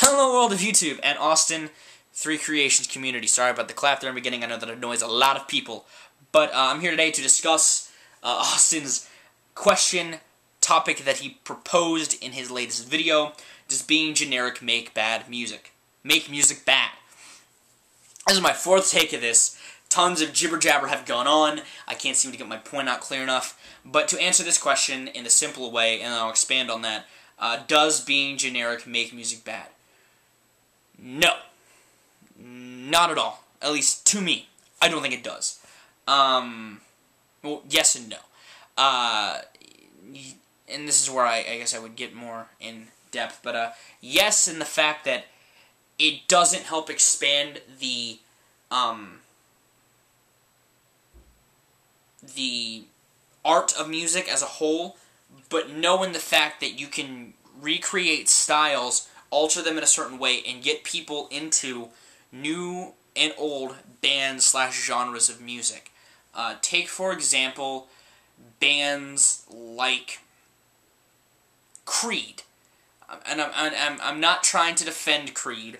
Hello world of YouTube and Austin 3 Creations community. Sorry about the clap there in the beginning. I know that annoys a lot of people. But I'm here today to discuss Austin's topic that he proposed in his latest video. Does being generic make bad music? Make music bad? This is my fourth take of this. Tons of jibber-jabber have gone on. I can't seem to get my point out clear enough. But to answer this question in a simple way, and I'll expand on that, does being generic make music bad? No. Not at all. At least to me. I don't think it does. Well, yes and no. And this is where I guess I would get more in depth. But yes, in the fact that it doesn't help expand the art of music as a whole, but no in the fact that you can recreate styles, alter them in a certain way, and get people into new and old bands / genres of music. Take, for example, bands like Creed. And I'm not trying to defend Creed.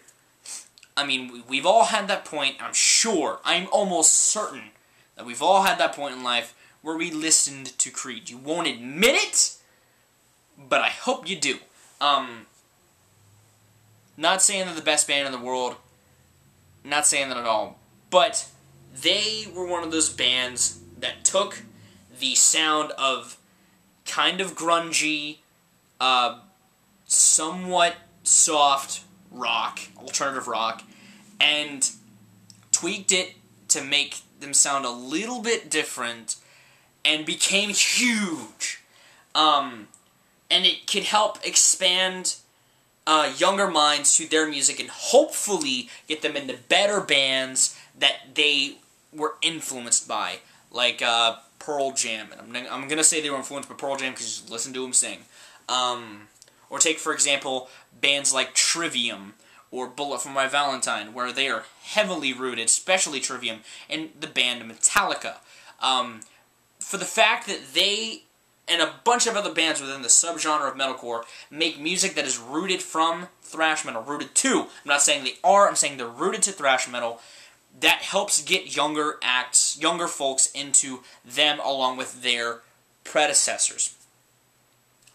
I mean, we've all had that point, I'm almost certain that we've all had that point in life where we listened to Creed. You won't admit it, but I hope you do. Not saying they're the best band in the world, not saying that at all, but they were one of those bands that took the sound of kind of grungy, somewhat soft rock, alternative rock, and tweaked it to make them sound a little bit different, and became huge. And it could help expand younger minds to their music and hopefully get them into better bands that they were influenced by, like Pearl Jam. And I'm gonna say they were influenced by Pearl Jam because you listen to them sing. Or take, for example, bands like Trivium or Bullet for My Valentine, where they are heavily rooted, especially Trivium, in the band Metallica. For the fact that they and a bunch of other bands within the subgenre of metalcore make music that is rooted from thrash metal, rooted to. I'm not saying they are, I'm saying they're rooted to thrash metal. That helps get younger folks into them along with their predecessors.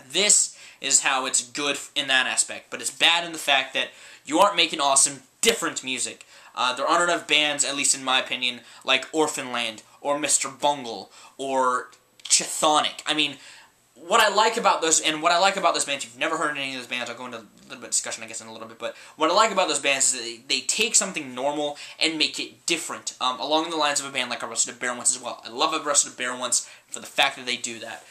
This is how it's good in that aspect, but it's bad in the fact that you aren't making awesome, different music. There aren't enough bands, at least in my opinion, like Orphanland, or Mr. Bungle, or Chthonic. I mean, what I like about those bands, you've never heard any of those bands, I'll go into a little bit of discussion, I guess, in a little bit, but what I like about those bands is that they take something normal and make it different, along the lines of a band like Arrested Development as well. I love Arrested Development for the fact that they do that.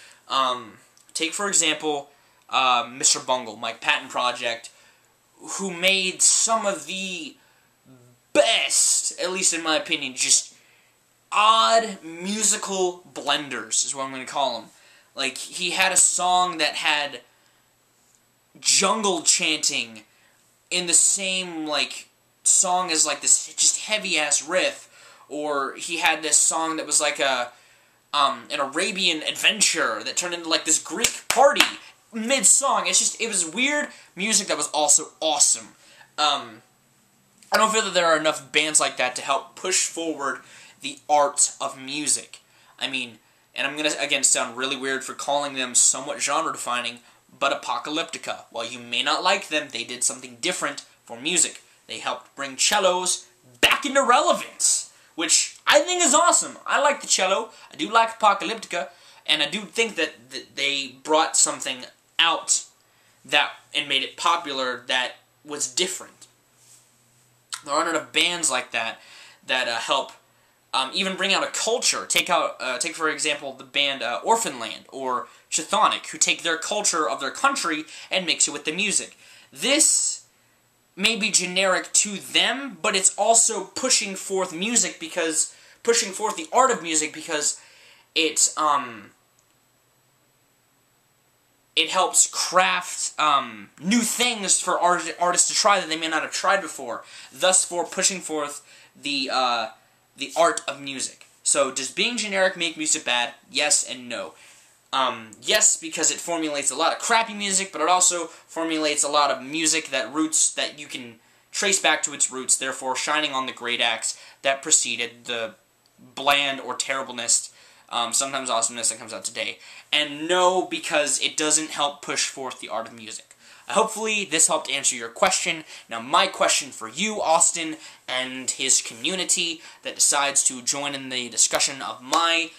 Take, for example, Mr. Bungle, Mike Patton Project, who made some of the best, at least in my opinion, just odd musical blenders, is what I'm going to call them. Like, he had a song that had jungle chanting in the same, like, song as, like, this just heavy-ass riff. Or he had this song that was like an Arabian adventure that turned into, like, this Greek party mid-song. It was weird music that was also awesome. I don't feel that there are enough bands like that to help push forward the art of music. I mean, and I'm going to, again, sound really weird for calling them somewhat genre-defining, but Apocalyptica. While you may not like them, they did something different for music. They helped bring cellos back into relevance, which I think is awesome. I like the cello, I do like Apocalyptica, and I do think that they brought something out and made it popular that was different. There aren't enough bands like that help even bring out a culture. Take for example the band Orphanland or Chthonic, who take their culture of their country and mix it with the music. This may be generic to them, but it's also pushing forth music pushing forth the art of music because it helps craft new things for artists to try that they may not have tried before, thus for pushing forth the art of music. So, does being generic make music bad? Yes and no. Yes, because it formulates a lot of crappy music, but it also formulates a lot of music that you can trace back to its roots, therefore shining on the great acts that preceded the bland or terribleness, sometimes awesomeness that comes out today. And no, because it doesn't help push forth the art of music. Hopefully, this helped answer your question. Now, my question for you, Austin, and his community that decides to join in the discussion of my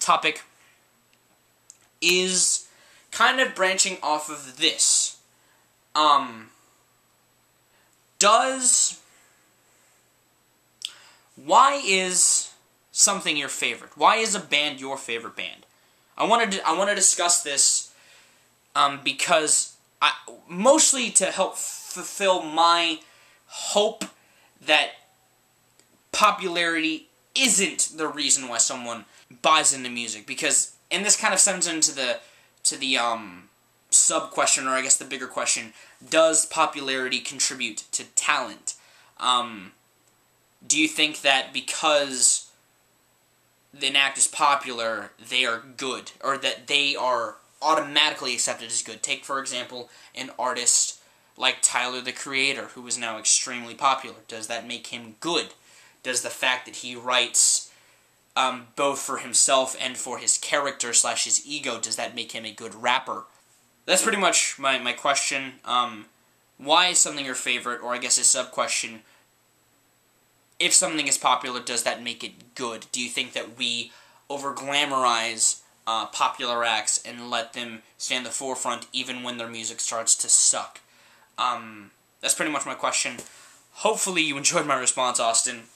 topic is kind of branching off of this. Why is something your favorite? Why is a band your favorite band? I want to discuss this because mostly to help fulfill my hope that popularity isn't the reason why someone buys into music, because, and this kind of stems into the sub question, or I guess the bigger question: does popularity contribute to talent? Do you think that because an act is popular, they are good, or that they are automatically accepted as good? Take, for example, an artist like Tyler, the Creator, who is now extremely popular. Does that make him good? Does the fact that he writes both for himself and for his character / his ego, does that make him a good rapper? That's pretty much my question. Why is something your favorite, or I guess a sub-question, if something is popular, does that make it good? Do you think that we over-glamorize popular acts and let them stay in the forefront even when their music starts to suck? That's pretty much my question. Hopefully you enjoyed my response, Austin.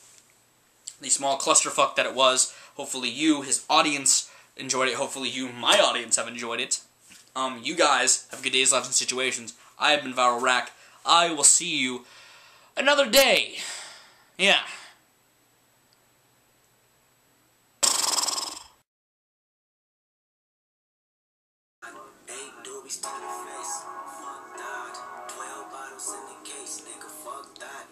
The small clusterfuck that it was. Hopefully you, his audience, enjoyed it. Hopefully you, my audience, have enjoyed it. You guys have good days, lives, and situations. I have been Viralrak. I will see you another day. Yeah. Fuck that. 12 bottles in the case, nigga. Fuck that.